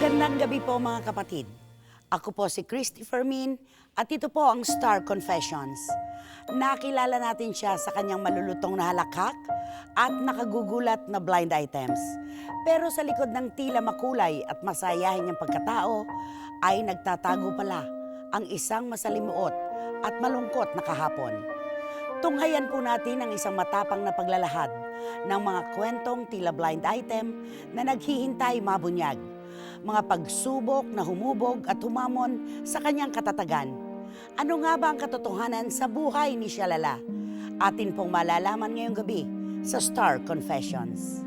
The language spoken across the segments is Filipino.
Magandang gabi po mga kapatid. Ako po si Christy Fermin at ito po ang Star Confessions. Nakilala natin siya sa kanyang malulutong na halakhak at nakagugulat na blind items. Pero sa likod ng tila makulay at masayahin niyang pagkatao ay nagtatago pala ang isang masalimuot at malungkot na kahapon. Tunghayan po natin ang isang matapang na paglalahad ng mga kwentong tila blind item na naghihintay mabunyag. Mga pagsubok na humubog at humamon sa kanyang katatagan. Ano nga ba ang katotohanan sa buhay ni Shalala? Atin pong malalaman ngayong gabi sa Star Confessions.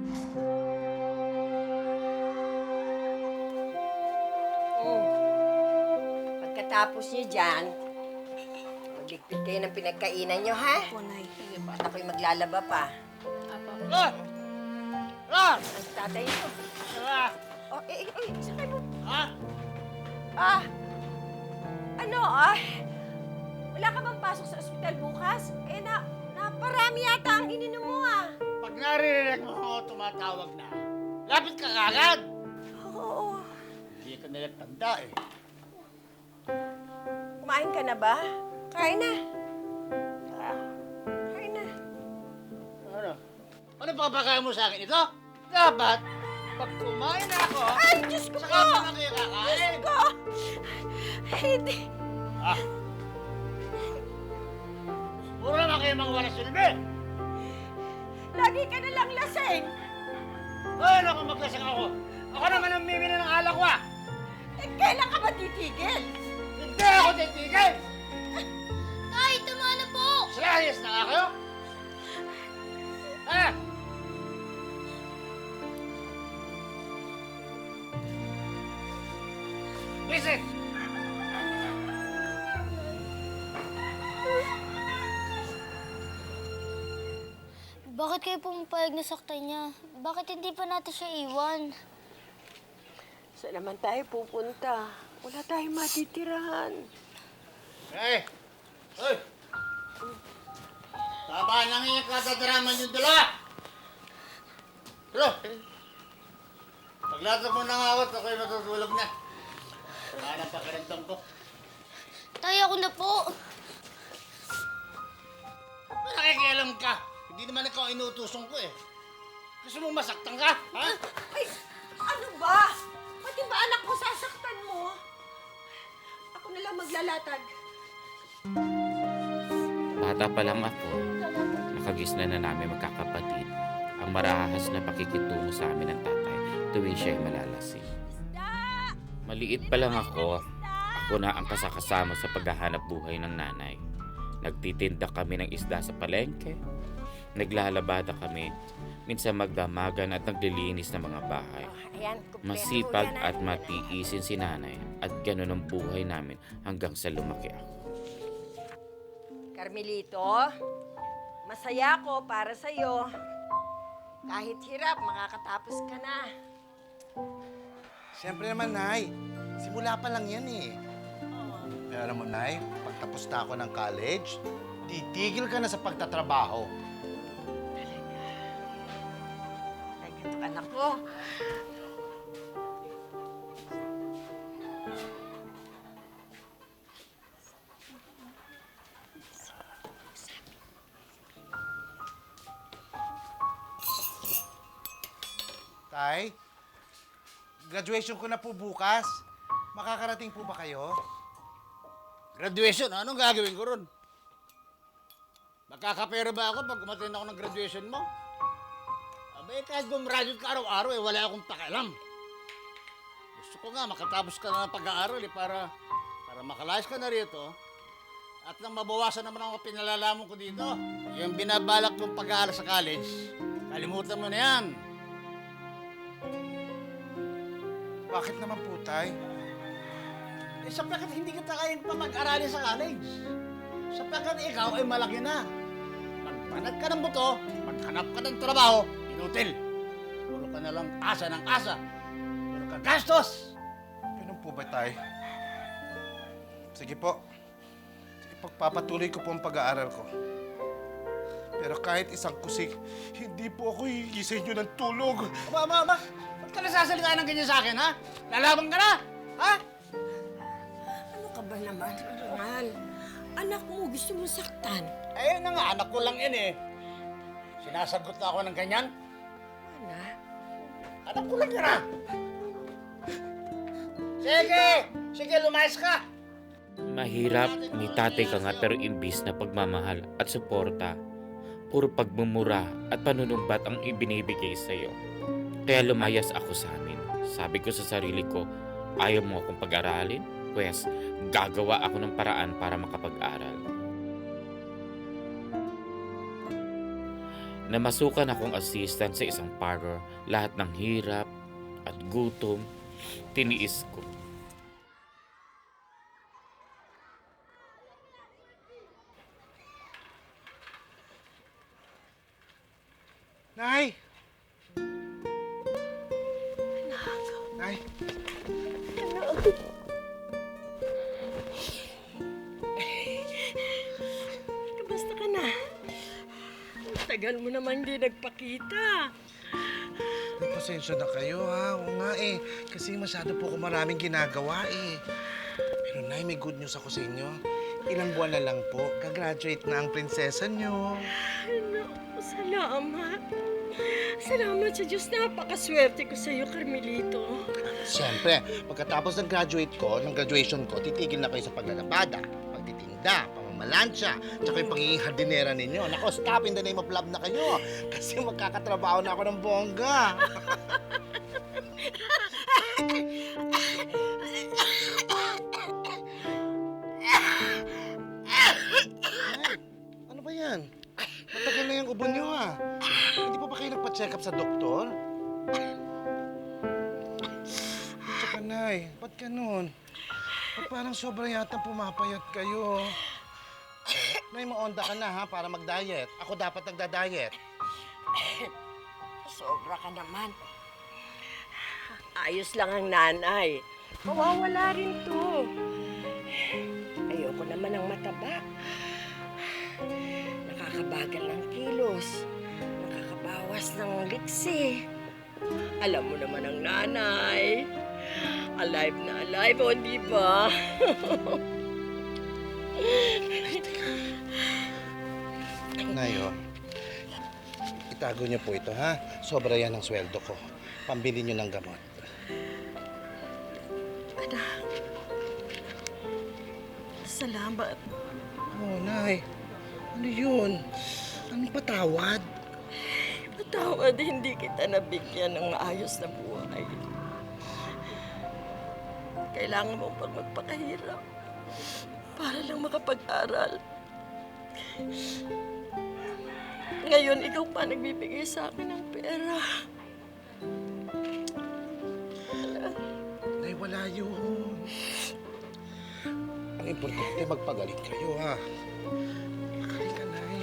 Pagkatapos niyo dyan, magligpit kayo ng pinagkainan niyo, ha? Opo, Nay. At ako'y maglalaba pa. Ah! Ah! Ang tatay niyo. Ah! Oh, sakay mo. Ah! Wala ka bang pasok sa ospital bukas? Naparami yata ang ininom mo, Pag naririnig mo ako tumatawag na, lapit ka kagad! Oo. Hindi ka nalatanda eh. Kumain ka na ba? Kain na. Kain na. Ano? Ano papakain mo sa akin ito? Dapat, pag kumain na ako, Ay, Diyos ko saka po! pa na kayo kakain. Ko! Hindi. Ah! Puro naman kayo mga walas yun, eh! Lagi ka na lang lasing. Ay, naku, maglasang ako. Ako naman ang mimili ng alak ko, ah! Kailan ka ba titigil? Hindi ako titigil! Tay, tama na po! Slayas na nga kayo? Ah! Listen! Bakit kayo pumapayag na saktan niya? Bakit hindi pa natin siya iwan? Saan naman tayo pupunta? Wala tayong matitirahan. Hey! Hoy! Tama lang yung katadaraman yung dalawa! Hello! Paglatag mo ng awat, ako'y natutulog na. Wala na pakiramdam ko. Tay, ako na po! Ba't nakikialam ka? Hindi naman ikaw inutusong ko eh. Gusto mong masaktan ka? Ha? Ay, ano ba? Pati ba anak mo sasaktan mo? Ako na lang maglalatag. Bata pa lang ako, nakagisna na namin magkakapatid ang marahas na pakikitungo sa amin ng tatay tuwing siya'y malalasing. Maliit pa lang ako na ang kasakasama sa paghahanap buhay ng nanay. Nagtitinda kami ng isda sa palengke, naglalabada kami, minsan magdamagan at naglilinis ng mga bahay. Ayan, Masipag at matiisin si nanay at ganun ang buhay namin hanggang sa lumaki ako. Carmelito, masaya ako para sa'yo. Kahit hirap, makakatapos ka na. Siyempre naman, Nay. Simula pa lang yan eh. Pero alam mo, Nay, pagtapos na ako ng college, titigil ka na sa pagtatrabaho. Ay, ganito anak ko. Tay, graduation ko na po bukas. Makakarating po ba kayo? Graduation? Anong gagawin ko ron? Magkakapera ba ako pag umatin ako ng graduation mo? Abay, kahit gumraduate ka araw-araw eh, wala akong pakialam. Gusto ko nga, makatapos ka na ng pag-aaral eh, para makalayas ka na rito. At nang mabawasan naman ako pinalalamon ko dito. Yung binabalak kong pag-aaral sa college, kalimutan mo na yan. Bakit naman po, Tay? Eh, sapagkat hindi kita kayang pa mag-aralin sa college. Sapagkat ikaw ay malaki na. Pagpanat ka ng buto, paghanap ka ng trabaho, inutil. Puro ka na lang asa ng asa. Puro ka gastos. Ganun po ba, Tay? Sige po. Sige, pagpapatuloy ko po ang pag-aaral ko. Pero kahit isang kusik, hindi po ako hihingi sa inyo ng tulog. Ama! Ba't ka nasasalita ng ganyan sa akin, ha? Lalaban ka na? Ha? Ano ka ba naman, Ronald? Anak mo, gusto mo saktan. Ayun na nga, anak ko lang yan eh. Sinasagot na ako ng ganyan. Anak? Anak ko lang yan, ha? Sige! Sige, lumayas ka! Mahirap, may tatay ka nga pero imbis na pagmamahal at suporta, puro pagmumura at panunumbat ang ibinibigay sa'yo. Kaya lumayas ako sa amin. Sabi ko sa sarili ko, ayaw mo akong pag-aralin? Pwes, gagawa ako ng paraan para makapag-aral. Namasukan akong assistant sa isang parlor, lahat ng hirap at gutom, tiniis ko. Nay! Nay! Kamusta ka na? Tagal mo naman di nagpakita. May pasensya na kayo, ha? Oo nga eh. Kasi masyado po ako maraming ginagawa eh. Pero Nay, may good news ako sa inyo. Ilang buwan na lang po, kagraduate na ang prinsesa nyo. Ano, salamat. Salamat sa Diyos. Napakaswerte ko sa iyo, Carmelito. Siyempre, pagkatapos ng graduation ko, titigil na kayo sa paglalabada, pagtitinda, pamamalansya, tsaka yung pagiging hardinera ninyo. Nako, stop in the name of love na kayo. Kasi magkakatrabaho na ako ng bongga. Ano ba yan? Matagal na yung ubo nyo, ah. Hindi pa ba kayo nagpa-check up sa doktor? Tsaka, Nay, ba't ganun? Ba't parang sobrang yata pumapayat kayo? Nay, maonda ka na, ha, para mag-diet. Ako dapat nagda-diet. Sobra ka naman. Ayos lang ang nanay. Mawawala rin to. Ayoko naman ng mataba. Nakakabagal ng kilos. Nakakabawas ng liksi. Alam mo naman ang nanay. Alive na alive, o di ba? Nay, oh. Itago niyo po ito, ha? Sobra yan ang sweldo ko. Pambili niyo ng gamot. Salamat. Oh, Nay. Ano yun? Anong patawad? Patawad, hindi kita nabigyan ng maayos na buhay. Kailangan mo pang magpakahirap para lang makapag-aral. Ngayon, ikaw pa nagbibigay sa akin ng pera. Nay, wala yun. Ang importante, magpagaling kayo, ha? Magaling ka, Nay.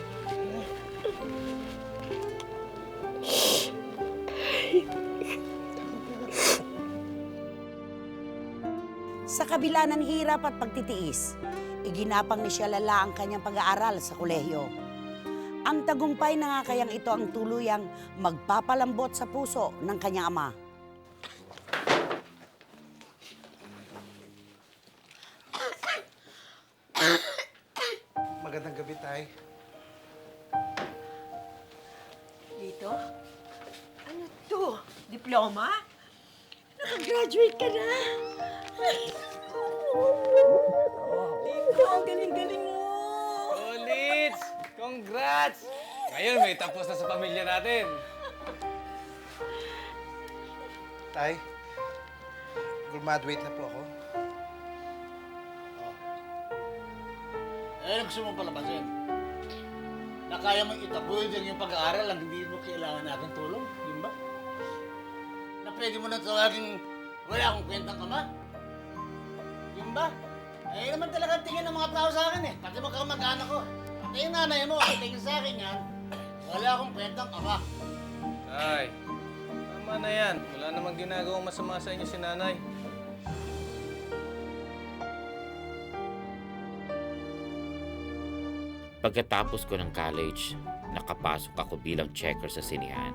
Sa kabila ng hirap at pagtitiis, iginapang ni Shalala ang kanyang pag-aaral sa kolehiyo. Ang tagumpay na nga kayang ito ang tuluyang magpapalambot sa puso ng kanyang ama. Magandang gabi, Tay. Dito? Ano to? Diploma? Nakagraduate ka na? Dito, ang galing-galing mo! Ulits! Congrats! Ngayon, may tapos na sa pamilya natin. Tay, graduate na po ako. Eh, gusto mo palabasin. Na kaya mong itaboy din yung pag-aaral ang hindi mo kailangan natin tulong, di ba? Na pwede mo na tawagin wala akong kwentang ama. Di ba? Eh, naman talaga tingin ng mga tao sa akin eh. Pati mga kamag-anak ko. Pati yung nanay mo, tingin sa akin yan, wala akong kwentang ama. Ay, tama na yan. Wala namang ginagawang masama sa inyo si nanay. Pagkatapos ko ng college, nakapasok ako bilang checker sa sinihan.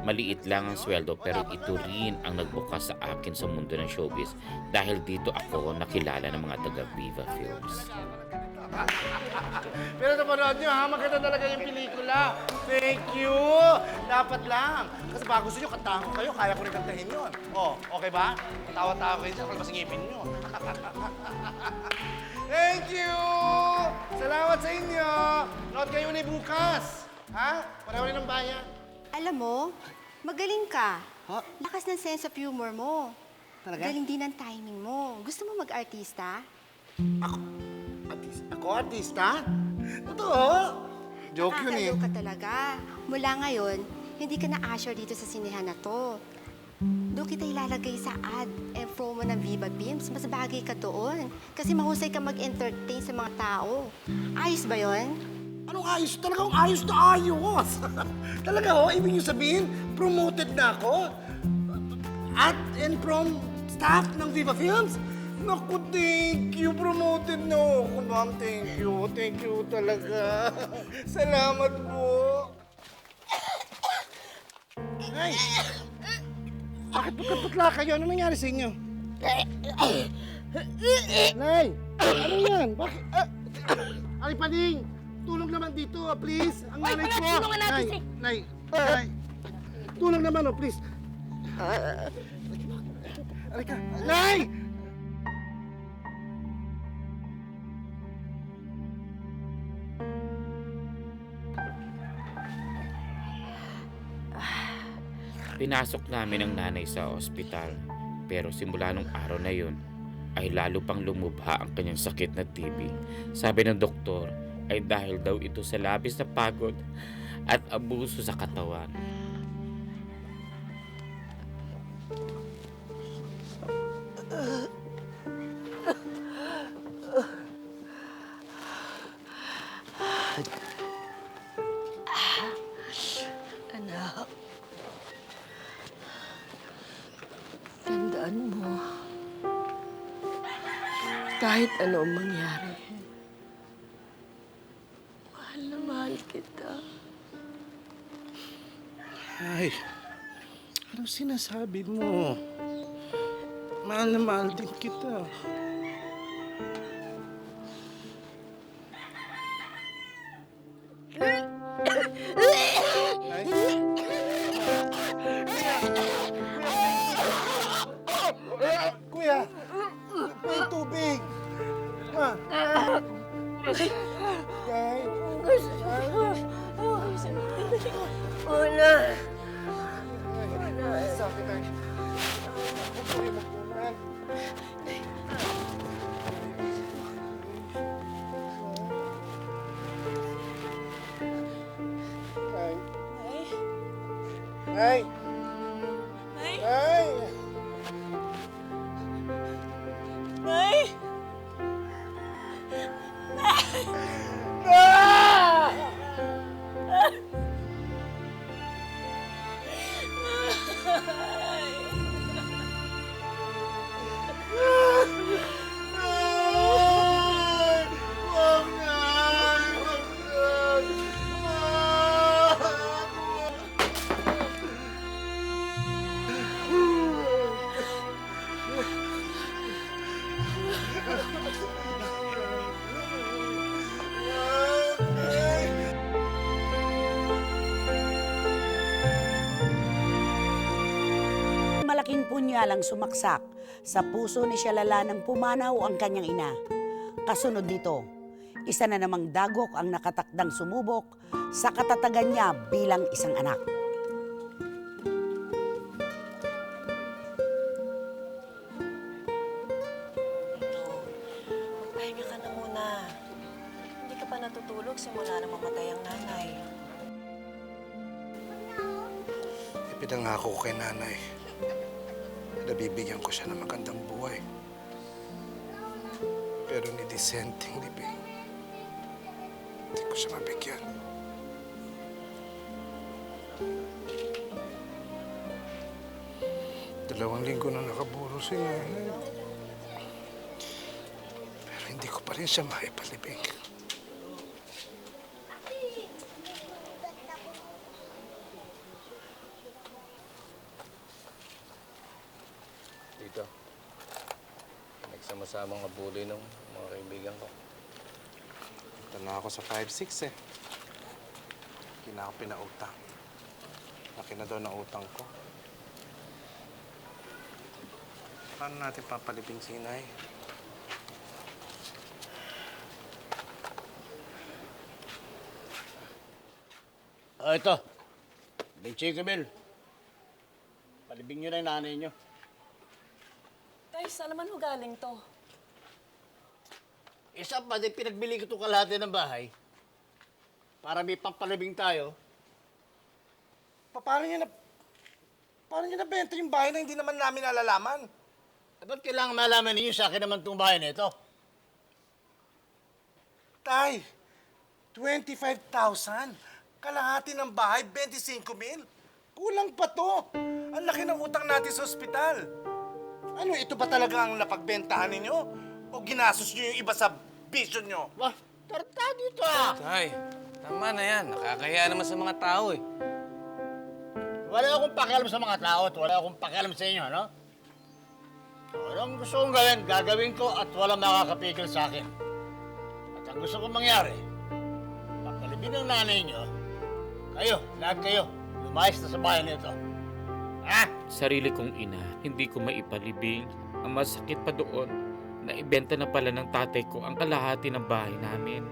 Maliit lang ang sweldo pero ito rin ang nagbukas sa akin sa mundo ng showbiz dahil dito ako nakilala ng mga taga Viva Films. Pero napanood nyo ha, maganda talaga yung pelikula. Thank you! Dapat lang. Kasi baka gusto nyo, kantahan ko kayo, kaya ko rin kantahin yun. Oh, okay ba? Tawa-tawa kayo dyan, kalmas ngipin nyo. Thank you! Salamat sa inyo! Nood kayo ulit bukas. Ha? Pareho rin ng bayan. Alam mo, magaling ka. Ha? Lakas ng sense of humor mo. Talaga? Galing din ng timing mo. Gusto mo mag-artista? Ako artista? Totoo? Joke yun eh. Nakakaloka ka talaga. Mula ngayon, hindi ka na usher dito sa sinehan na to. Doon kita ilalagay sa ad and promo ng Viva Films. Mas bagay ka doon. Kasi mahusay ka mag-entertain sa mga tao. Ayos ba yon? Anong ayos? Talagang ayos na ayos. Talaga ho, ibig niyo sabihin, promoted na ako? At and from staff ng Viva Films? Naku, thank you. Promoted na ako, ma'am. Thank you. Thank you talaga. Salamat po. Ay! Bakit putla kayo? Ano nangyari sa inyo? Nay! Ano yan? Bakit? Ay, Paning! Tulong naman dito, please. Ang nanay ko. tulungan natin si... Nay! Tulong naman, please. Alika. Nay! Pinasok namin ang nanay sa ospital. Pero simula nung araw na yun, ay lalo pang lumubha ang kanyang sakit na TB. Sabi ng doktor, ay dahil daw ito sa labis na pagod at abuso sa katawan. Anak, tandaan mo, kahit ano ang mangyari, mahal na mahal kita. Ay, anong sinasabi mo? Mahal na mahal din kita. Kuya, may tubig. Ma. Guys. Una! Sakit ay. Huwag mo magpunan. Nay. Nay. Nay. Malaking punyalang sumaksak sa puso ni Shalala nang pumanaw ang kanyang ina. Kasunod nito, isa na namang dagok ang nakatakdang sumubok sa katatagan niya bilang isang anak. Pahinga ka na muna. Hindi ka pa natutulog simula na mamatay ang nanay. Ipinangako ko kay nanay na bibigyan ko siya ng magandang buhay. Pero ni disenteng libing, hindi ko siya mabigyan. Dalawang linggo na nakaburo si nanay. Pero hindi ko pa rin siya maipalibing. kasamang abuli ng mga kaibigan ko. Ito na ako sa 5-6 eh. Hindi na ako pinautang. Laki na daw na utang ko. Paano natin papalibing si Inay? Ito. Benching Camille. Palibing nyo na yung nanay nyo. Tay, saan naman ho galing to? Isa pa, di pinagbili ko itong kalahati ng bahay. Para may pampalibing tayo. Paano niya nabenta yung bahay na hindi naman namin nalalaman? Ba't kailangan malaman ninyo sa akin naman itong bahay na ito? Tay, 25,000. Kalahati ng bahay, 25,000. Kulang pa to. Ang laki ng utang natin sa ospital. Ano, ito ba talaga ang napagbentahan ninyo? O ginastos nyo yung iba sa bisyo nyo? Wah, tartado ito ah! Tay, tama na yan. Nakakahiya naman sa mga tao eh. Wala akong pakialam sa mga tao at wala akong pakialam sa inyo, no? Anong gusto kong gawin, gagawin ko at walang makakapigil sa akin. At ang gusto kong mangyari, papalibin ng nanay nyo, lahat kayo, lumayas na sa bahay nito. Ha? Sarili kong ina, hindi ko maipalibing. Ang masakit pa doon, na ibenta na pala ng tatay ko ang kalahati ng bahay namin.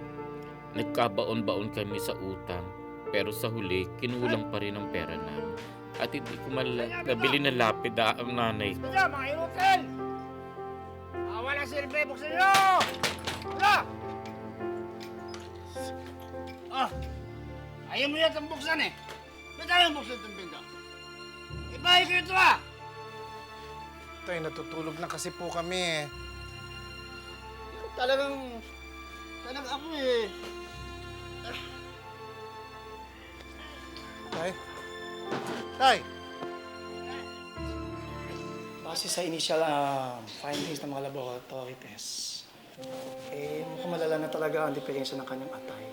Nagkabaon-baon kami sa utang, pero sa huli, kinulang pa rin ang pera namin. At hindi ko nabili ng lapida ang nanay. Kaya mga inutil! Wala silbi, buksan nyo! Wala! Ayaw mo yatang buksan eh. Ba't ayaw buksan itong pinto? Ibahay ko ito ah! Tay, natutulog na kasi po kami eh. Talagang ako eh. Tay? Tay! Base sa initial findings ng mga laboratory tests, mukhang malala na talaga ang diferensya ng kanyang atay.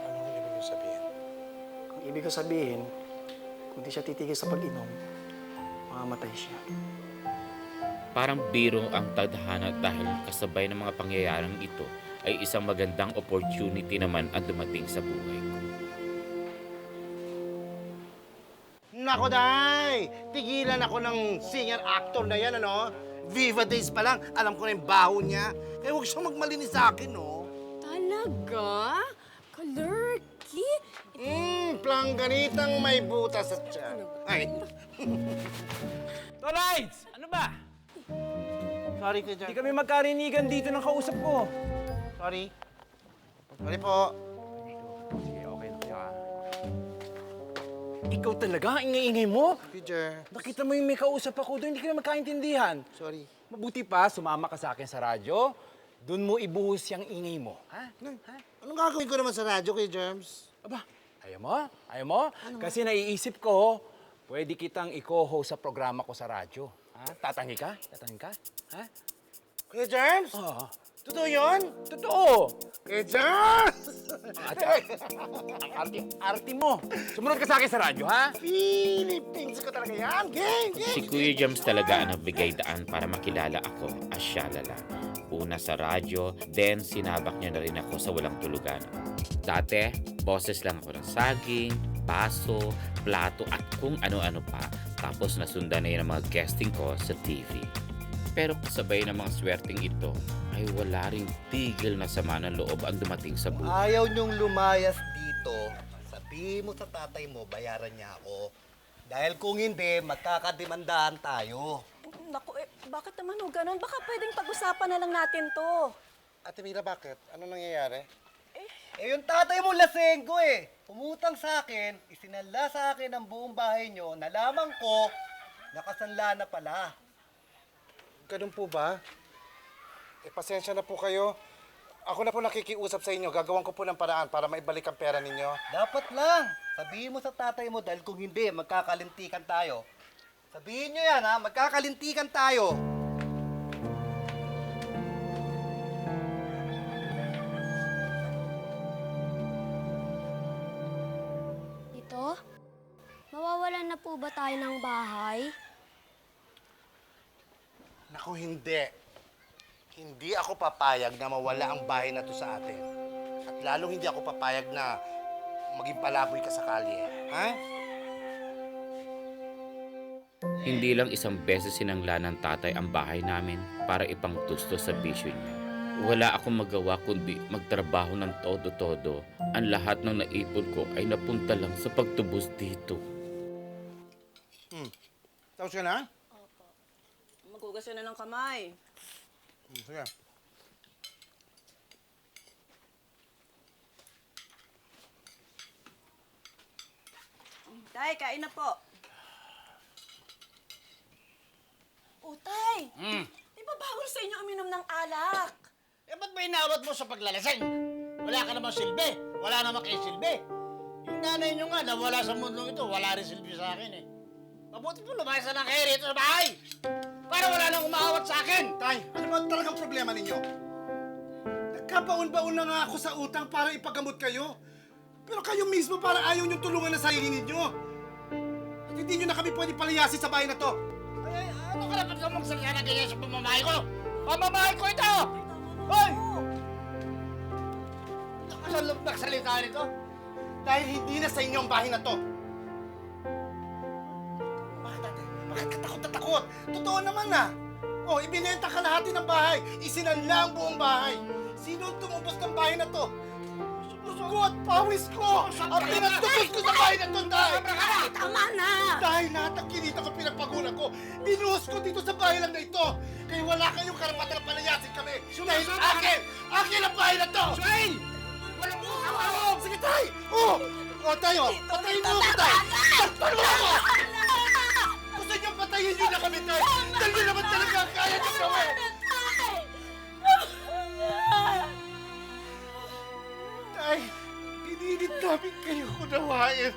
Anong ibig niyo sabihin? Ang ibig ko sabihin, kung di siya titigil sa pag-inom, mamamatay siya. Parang biro ang tadhana dahil kasabay ng mga pangyayaring ito ay isang magandang opportunity naman ang dumating sa buhay ko. Nako, Day! Tigilan ako ng singer-actor na yan, ano? Viva Days pa lang, alam ko na yung baho niya. Kaya huwag siyang magmalinis sa akin, no? Talaga? Kalurky? Plangganitang may butas at tiyan. Ay, Tolites! Ano ba? sorry, Kuya Hindi Jan. kami magkarinigan dito ng kausap ko. Sorry. Sorry po. Sige, okay na kayo ah. Ikaw talaga, ingay-ingay mo? Kuya Jan. Nakita mo yung may kausap ako doon, hindi ka na magkaintindihan. Sorry. Mabuti pa, sumama ka sa akin sa radyo. Doon mo ibuhos yung ingay mo. Ha? Ha? Anong gagawin ko naman sa radyo, Kuya Germs? Aba, ayaw mo? Ayaw mo? Kasi naiisip ko, pwede kitang i-co-host sa programa ko sa radyo. Ha? Tatangi ka? Tatangi ka? Ha? Kuya Germs? Oo. Totoo yun? Totoo! Kuya Germs! Ang arte mo. Sumunod ka sa akin sa radyo, ha? Philippines ko talaga yan. Game, game. Si Kuya James talaga ang nagbigay daan para makilala ako as Shalala. Una sa radyo, then sinabak niya na rin ako sa walang tulugan. Dati, boses lang ako ng saging, baso, plato at kung ano-ano pa. Tapos nasundan na yun ang mga guesting ko sa TV. Pero kasabay ng mga swerting ito, ay wala ring tigil na sama ng loob ang dumating sa buhay. Ayaw niyong lumayas dito, sabihin mo sa tatay mo, bayaran niya ako. Dahil kung hindi, magkakademandahan tayo. Naku, bakit naman ho ganun? Baka pwedeng pag-usapan na lang natin to. Ate Mira, bakit? Ano nangyayari? Yung tatay mo lasenggo eh. Umutang sa akin, isinala sa akin ang buong bahay niyo, nalaman ko, nakasanla na pala. Ganun po ba? Pasensya na po kayo. Ako na po nakikiusap sa inyo. Gagawan ko po ng paraan para maibalik ang pera ninyo. Dapat lang. Sabihin mo sa tatay mo dahil kung hindi, magkakalintikan tayo. Sabihin niyo yan ha, magkakalintikan tayo. Tito, mawawalan na po ba tayo ng bahay? Naku, hindi. Hindi ako papayag na mawala ang bahay na to sa atin. At lalong hindi ako papayag na maging palaboy ka sa kalye. Ha? Hindi lang isang beses sinangla ng tatay ang bahay namin para ipangtusto sa bisyo niya. Wala akong magawa kundi magtrabaho ng todo-todo. Ang lahat ng naipon ko ay napunta lang sa pagtubos dito. Tapos ka na? Maghugas ka na ng kamay. Sige. Tay, kain na po. Tay! Di ba bawal sa inyo uminom ng alak? Eh, ba't ba inawat mo sa paglalasing? Wala ka namang silbi. Wala namang kayo silbi. Yung nanay nyo nga, nawala sa mundong ito, wala rin silbi sa akin eh. Mabuti po lumayas na lang kayo rito sa bahay. Para wala nang umaawat sa akin. Tay, ano ba talagang problema ninyo? Nagkabaon-baon na nga ako sa utang para ipagamot kayo. Pero kayo mismo parang ayaw niyong tulungan na sarili ninyo. At hindi nyo na kami pwede palayasin sa bahay na to. Ay, ano ka dapat kang magsalita na ganyan sa pamamahay ko? Pamamahay ko ito! Hoy! Nakalalap na salita nito. Dahil hindi na sa inyo ang bahay na to. Bakit ate? Bakit ka takot na takot? Totoo naman na. Oh, ibinenta ka lahat ng bahay. Isinanla ang buong bahay. Sino ang tumubos ng bahay na to? Ko at pawis ko! Ang pinagtubos ko sa bahay na to, Tay! Tama na! Dahil lahat ng kinita ko pinagpagunan ko, binuhos ko dito sa bahay lang na ito. Kaya wala kayong karapatan na palayasin kami. Dahil akin! Akin ang bahay na to! Suwain! Walang mo! Sige, Tay! Oh! Oh, tayo! Patayin mo ako, Tay! Takpan mo ako! Gusto niyo patayin niyo na kami, Tay! Dahil niyo naman talaga ang kaya niyo gawin! Tay, pinilit namin kayo unawain.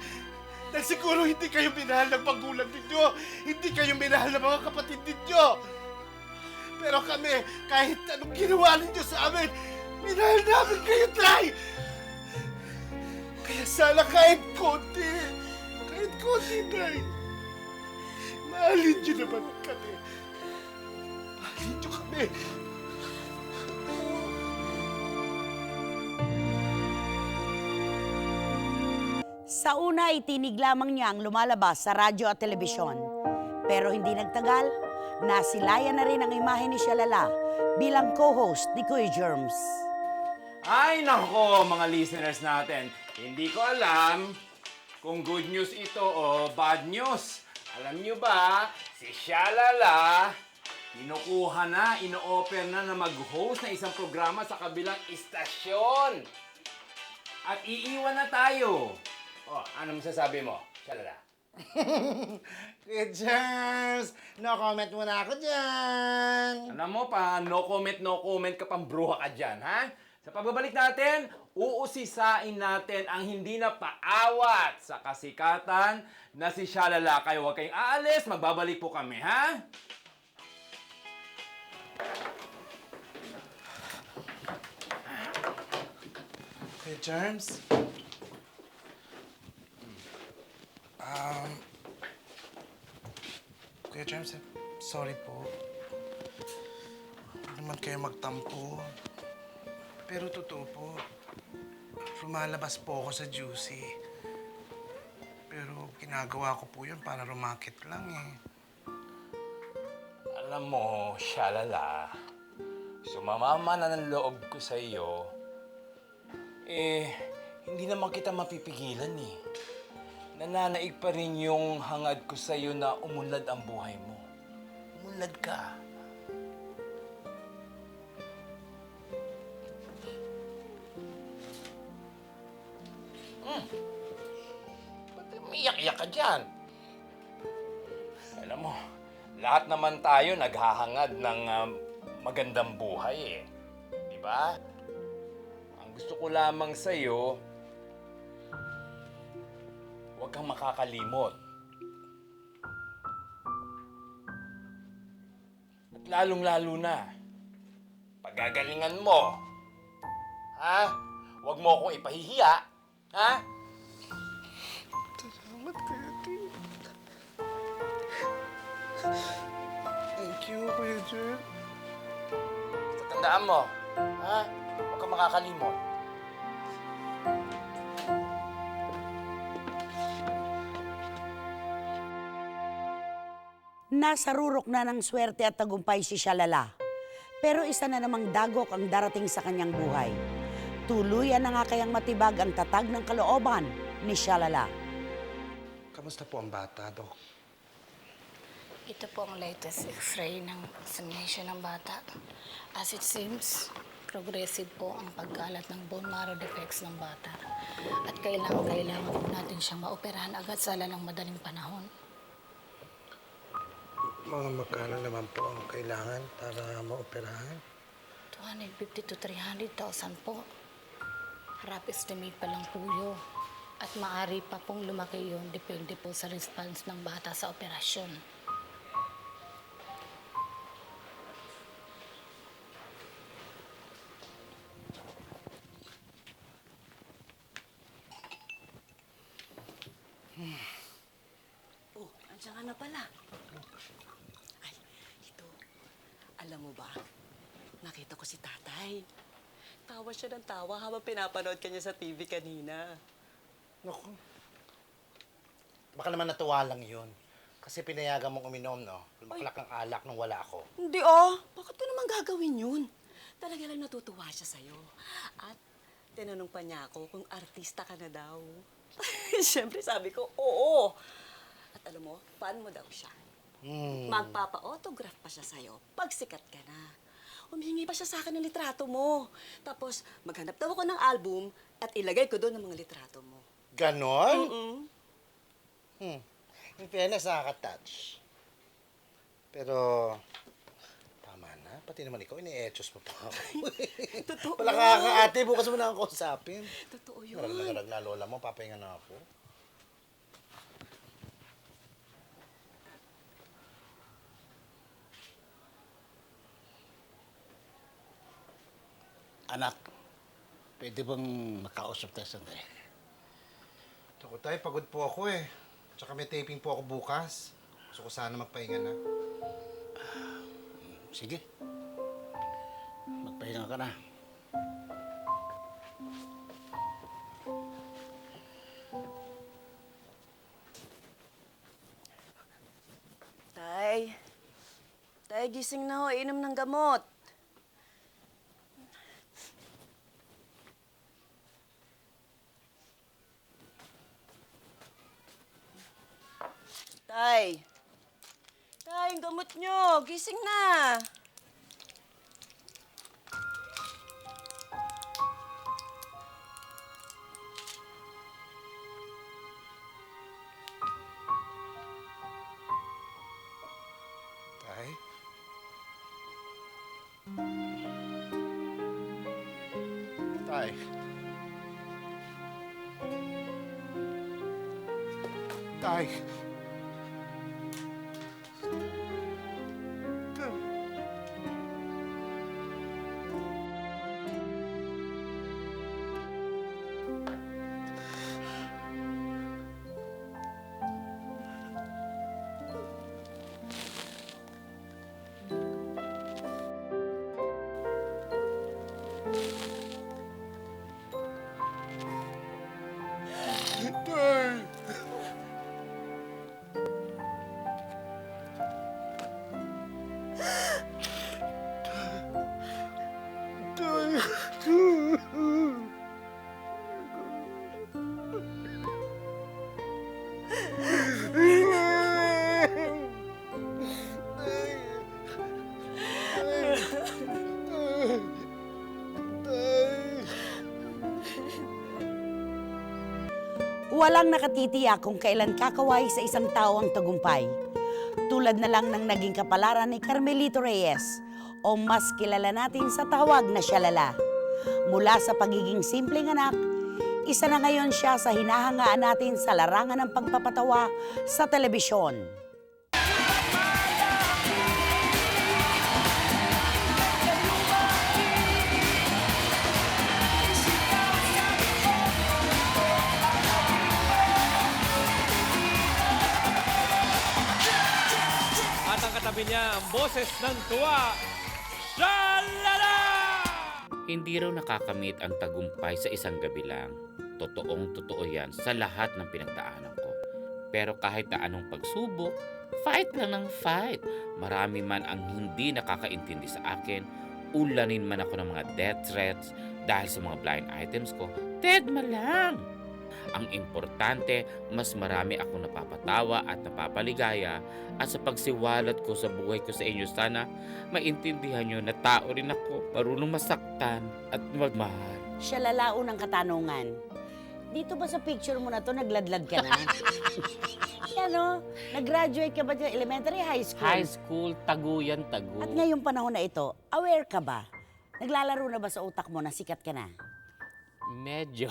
Dahil siguro hindi kayo minahal ng magulang ninyo. Hindi kayo minahal ng mga kapatid ninyo. Pero kami, kahit anong ginawa ninyo sa amin, minahal namin kayo, Tay! Kaya sana kahit konti, Tay. Mahalin niyo naman kami. Mahalin niyo kami. Sa una, itinig lamang niya ang lumalabas sa radyo at telebisyon. Pero hindi nagtagal, nasilayan na rin ang imahe ni Shalala bilang co-host ni Kuya Germs. Ay, nako, mga listeners natin. Hindi ko alam kung good news ito o bad news. Alam nyo ba, si Shalala, kinukuha na, ino-offer na mag-host ng isang programa sa kabilang istasyon. At iiwan na tayo. Oh, ano masasabi mo, Shalala? Kuya Germs, no comment muna ako dyan. Alam mo pa, no comment ka pang bruha ka dyan, ha? Sa pagbabalik natin, uusisain natin ang hindi na paawat sa kasikatan na si Shalala. Kayo huwag kayong aalis, magbabalik po kami, ha? Kuya Germs? Kuya Germs, sorry po. Hindi naman kayo magtampo. Pero totoo po, lumalabas po ako sa Juicy. Pero ginagawa ko po yun para rumakit lang eh. Alam mo, Shalala, sumamama na ng loob ko sa iyo, hindi naman kita mapipigilan eh. Nananaig pa rin yung hangad ko sa iyo na umunlad ang buhay mo. Umunlad ka. Ba't umiyak-iyak ka dyan? Alam mo, lahat naman tayo naghahangad ng magandang buhay eh. Di ba? Ang gusto ko lamang sa'yo, huwag kang makakalimot. At lalong-lalo na, pagagalingan mo. Ha? Huwag mo akong ipahihiya. Ha? Salamat kayo, Thank you, Kuya Germs. Basta Tandaan mo, ha? Huwag kang makakalimot. Nasa rurok na ng swerte at tagumpay si Shalala. Pero isa na namang dagok ang darating sa kanyang buhay. Tuluyan na nga kayang matibag ang tatag ng kalooban ni Shalala. Kamusta po ang bata, Dok? Ito po ang latest x-ray ng examination ng bata. As it seems, progressive po ang pagkalat ng bone marrow defects ng bata. At kailangan po natin siyang maoperahan agad sa lalang madaling panahon. Mga magkano naman po ang kailangan para maoperahan? 250 to 300,000 po. Rough estimate pa lang po yun. At maaari pa pong lumaki yun, depende po sa response ng bata sa operasyon. Oh, andiyan ka na pala. Ay, ito. Alam mo ba, nakita ko si tatay. Tawa siya ng tawa habang pinapanood ka niya sa TV kanina. Naku. Baka naman natuwa lang yun. Kasi pinayagan mong uminom, no? Lumaklak ang alak nung wala ako. Hindi oh, bakit ko naman gagawin yun? Talaga lang natutuwa siya sa'yo. At tinanong pa niya ako kung artista ka na daw. Siyempre sabi ko, oo. At alam mo, fan mo daw siya. Magpapa-autograph pa siya sa'yo pag sikat ka na. Humihingi pa siya sa akin ng litrato mo. Tapos maghanap daw ako ng album at ilagay ko doon ang mga litrato mo. Ganon? In fairness, nakaka-touch. Pero, tama na. Pati naman ikaw, ini-etchos mo pa ako. Totoo. Wala ka ate, bukas mo na akong kausapin. Totoo yun. Naralag na lola mo, papahinga na ako. Anak, pwede bang makausap tayo sandali? Ako tayo, pagod po ako eh. Tsaka may taping po ako bukas. Gusto ko sana magpahinga na. Sige. Magpahinga ka na. Tay. Tay, gising na ho. Inom ng gamot. Tay. Tay, ang gamot nyo. Gising na. Tay? Tay? Tay? Walang nakatitiyak kung kailan kakaway sa isang tao ang tagumpay. Tulad na lang ng naging kapalaran ni Carmelito Reyes o mas kilala natin sa tawag na Shalala. Mula sa pagiging simpleng anak, isa na ngayon siya sa hinahangaan natin sa larangan ng pagpapatawa sa telebisyon. At ang katabi niya, ang boses ng tuwa, Shalala! Hindi raw nakakamit ang tagumpay sa isang gabi lang. Totoong-totoo yan sa lahat ng pinagdaanan ko. Pero kahit na anong pagsubok, fight lang ng fight. Marami man ang hindi nakakaintindi sa akin, ulanin man ako ng mga death threats dahil sa mga blind items ko, dead ma lang. Ang importante, mas marami akong napapatawa at napapaligaya at sa pagsiwalat ko sa buhay ko sa inyo, sana maintindihan nyo na tao rin ako, marunong masaktan at magmahal. Siya lalao ng katanungan. Dito ba sa picture mo na to, nagladlad ka na? Ano? Nag-graduate ka ba sa elementary, high school? High school, taguyan, tagu. At ngayong panahon na ito, aware ka ba? Naglalaro na ba sa utak mo na sikat ka na? Medyo.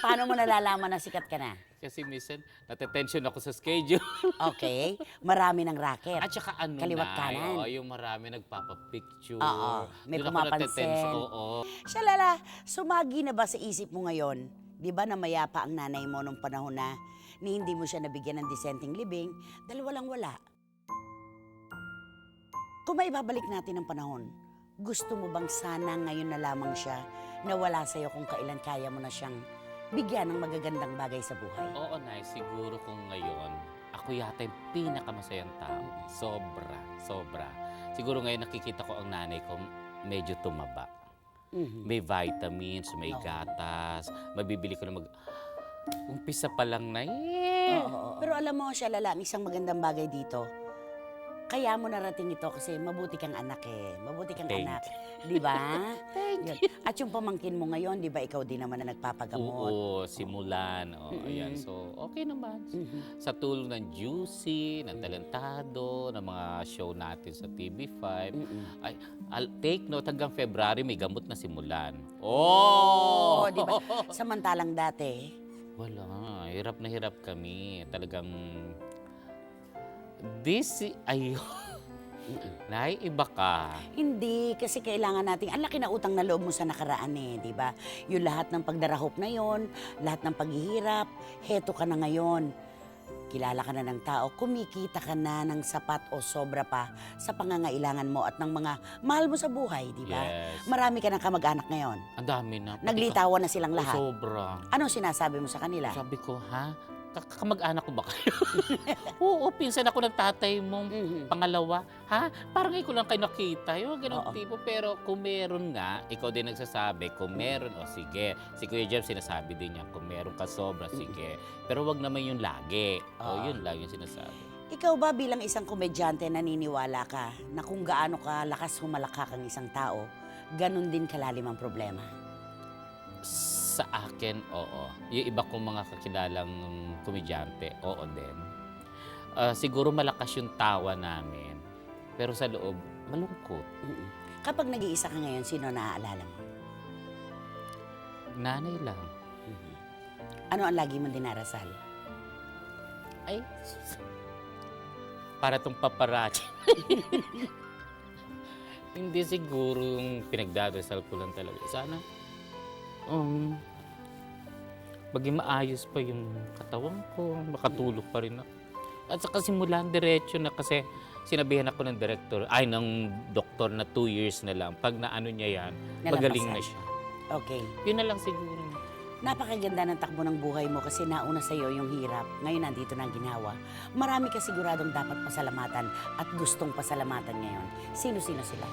Paano mo nalalaman na sikat ka na? Kasi minsan, natetension ako sa schedule. Okay, marami ng racket. At saka ano Kaliwat na, kanan. yung marami nagpapapicture. Oo, may Doon ako pumapansin. natetension, oo. Siya lala, sumagi na ba sa isip mo ngayon? Di ba na mayapa ang nanay mo nung panahon na ni hindi mo siya nabigyan ng disenteng libing dahil walang-wala? Kung maibabalik natin ang panahon, gusto mo bang sana ngayon na lamang siya na wala sa'yo kung kailan kaya mo na siyang bigyan ng magagandang bagay sa buhay? Oo, Nay. Siguro kung ngayon, ako yata yung pinakamasayang tao. Sobra, sobra. Siguro ngayon nakikita ko ang nanay ko medyo tumaba. May vitamins, may gatas, mabibili ko na umpisa pa lang na Oo. Pero alam mo, siya lala, ang isang magandang bagay dito, kaya mo narating ito kasi mabuti kang anak eh. Mabuti kang Thank anak. Di ba? Yun. At yung pamangkin mo ngayon, di ba ikaw din naman na nagpapagamot? Oo, simulan. Oo, ayan. So, okay naman. Sa tulong ng Juicy, ng Talentado, ng mga show natin sa TV5, ay, I'll take note, hanggang February may gamot na simulan. Oh! Di ba? Samantalang dati, Wala. Hirap na hirap kami. Talagang ayun. Nay, iba ka. hindi, kasi kailangan natin, ang laki na utang na loob mo sa nakaraan eh, di ba? Yung lahat ng pagdarahop na yon, lahat ng paghihirap, heto ka na ngayon. Kilala ka na ng tao, kumikita ka na ng sapat o sobra pa sa pangangailangan mo at ng mga mahal mo sa buhay, di ba? Yes. Marami ka ng kamag-anak ngayon. Ang dami na. Naglitawan na silang lahat. Sobra. Anong sinasabi mo sa kanila? Sabi ko, ha? Kamag-anak ko ba kayo? Oo, pinsan ako ng tatay mong pangalawa. Ha? Parang ikaw lang kayo nakita. Yung ganong tipo. Pero kung meron nga, ikaw din nagsasabi, kung meron, o sige. Si Kuya Jeff sinasabi din niya, kung meron ka sobra, sige. Pero wag naman yung lagi. O, yun lang yung sinasabi. Ikaw ba bilang isang komedyante naniniwala ka na kung gaano ka lakas humalakak ang isang tao, ganun din kalalim ang problema? Sa akin, oo. Yung iba kong mga kakilalang komedyante, oo din. Siguro malakas yung tawa namin, pero sa loob, malungkot. Kapag nag-iisa ka ngayon, sino naaalala mo? Nanay lang. Ano ang lagi mong dinarasal? Ay, para tong paparazzi. Hindi siguro yung pinagdadasal ko lang talaga. Sana, maging maayos pa yung katawan ko, makatulog pa rin ako. At saka simulan diretso na kasi sinabihan ako ng ng doktor na 2 years na lang. Pag naano niya yan, magaling na siya. Okay. Yun na lang siguro. Napakaganda ng takbo ng buhay mo kasi nauna sa iyo yung hirap. Ngayon nandito na ang ginawa. Marami ka siguradong dapat pasalamatan at gustong pasalamatan ngayon. Sino-sino sila?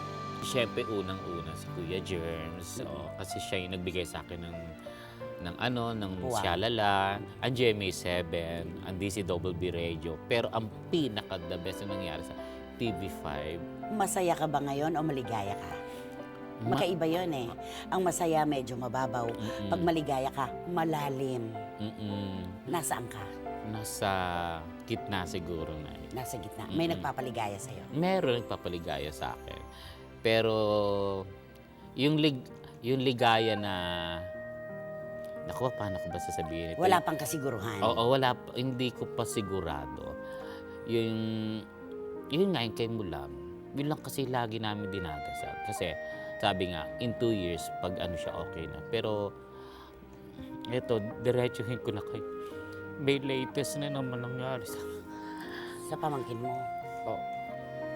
Siyempre, unang-una si Kuya Germs. Kasi siya yung nagbigay sa akin ng Shalala, ang GMA7, ang DCWB Radio. Pero ang pinaka-the best na nangyari sa TV5. Masaya ka ba ngayon o maligaya ka? Magkaiba yun eh. Ang masaya medyo mababaw. Pag maligaya ka, malalim. Nasaan ka? Nasa gitna siguro na. Nasa gitna. May nagpapaligaya sa'yo? Meron nagpapaligaya sa akin. Pero yung ligaya na naku, paano ko ba sasabihin ito? Wala pang kasiguruhan. Oo, hindi ko pa sigurado. Yun nga yung kay Mulam. Yun lang kasi lagi namin dinadasal. Kasi sabi nga, in 2 years, pag ano siya, okay na. Pero eto, diretsuhin ko na kayo. May latest na naman nangyari sa pamangkin mo? Oo.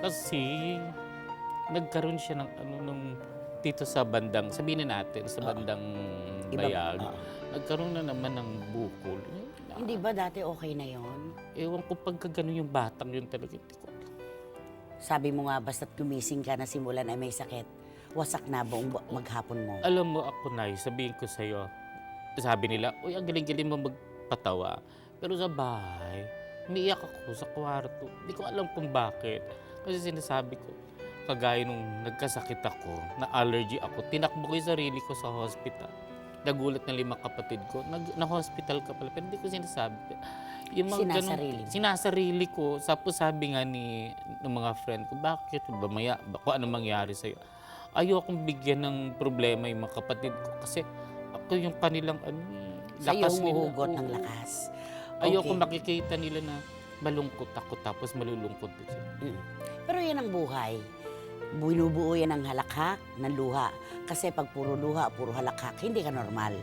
Kasi nagkaroon siya ng dito sa bandang, sabihin na natin, sa bandang Bayag, nagkaroon na naman ng bukol. Hindi ba dati okay na yon? Ewan ko pagka gano'n yung batang yun talaga. Hindi ko alam. Sabi mo nga, basta't gumising ka na simulan ay may sakit, wasak na buong maghapon mo. Alam mo ako, Nay, sabihin ko sa'yo, sabi nila, uy, ang galing-galing mo magpatawa. Pero sa bahay, umiiyak ako sa kwarto. Hindi ko alam kung bakit. Kasi sinasabi ko, kagaya nung nagkasakit ako, na allergy ako, tinakbo ko yung sarili ko sa hospital. Nagulat ng 5 kapatid ko, na-hospital ka pala, pero hindi ko sinasabi. Yung mga sinasarili ko. Tapos sabi nga ng mga friend ko, bakit ba kung ano mangyari sa'yo? Ayokong bigyan ng problema yung mga kapatid ko kasi ako yung kanilang lakas sa'yo humuhugot ng lakas. Ayokong makikita nila na malungkot ako tapos malulungkot din sila. Pero yan ang buhay. Binubuo yan ng halakhak, ng luha. Kasi pag puro luha, puro halakhak, hindi ka normal.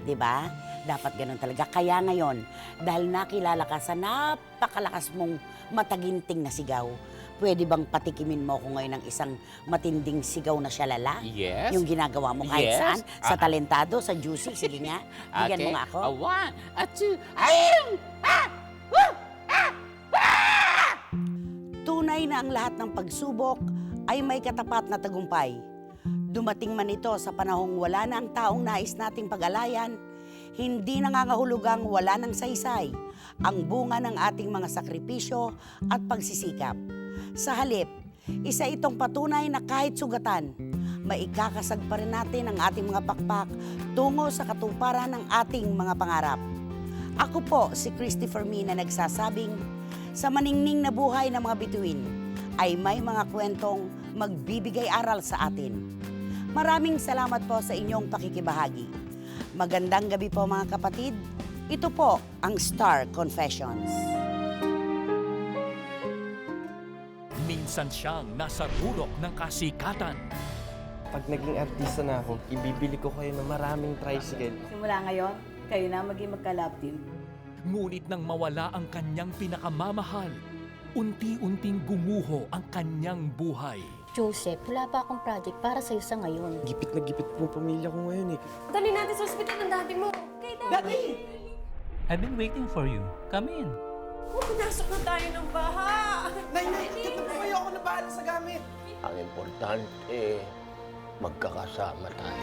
Diba? Dapat ganun talaga. Kaya ngayon, dahil nakilala ka sa napakalakas mong mataginting na sigaw, pwede bang patikimin mo ako ngayon ng isang matinding sigaw na syalala? Yes. Yung ginagawa mo kahit Yes. saan? Sa talentado, sa juicy, sige nga. Bigyan mo nga ako. 1, 2, ayun! Tunay na ang lahat ng pagsubok ay may katapat na tagumpay. Dumating man ito sa panahong wala na ang taong nais nating pag-alayan, hindi nangangahulugang wala ng saysay ang bunga ng ating mga sakripisyo at pagsisikap. Sa halip, isa itong patunay na kahit sugatan, maikakasag pa rin natin ang ating mga pakpak tungo sa katuparan ng ating mga pangarap. Ako po si Christopher Min na nagsasabing, sa maningning na buhay ng mga bituin ay may mga kwentong magbibigay aral sa atin. Maraming salamat po sa inyong pakikibahagi. Magandang gabi po mga kapatid. Ito po ang Star Confessions. Minsan siyang nasa rurok ng kasikatan. Pag naging artista na ako, ibibili ko kayo ng maraming tricycle. Simula ngayon, kayo na maging magka-love team. Ngunit nang mawala ang kanyang pinakamamahal, unti-unting gumuho ang kanyang buhay. Joseph, wala pa akong project para sa'yo sa ngayon. Gipit na gipit po pamilya ko ngayon eh. Dali natin sa ospital ng dati mo. Kay Daddy! I've been waiting for you. Come in. Pinasok na tayo ng baha. Nay, dito po kayo, ako na bahala sa gamit. Ang importante, magkakasama tayo.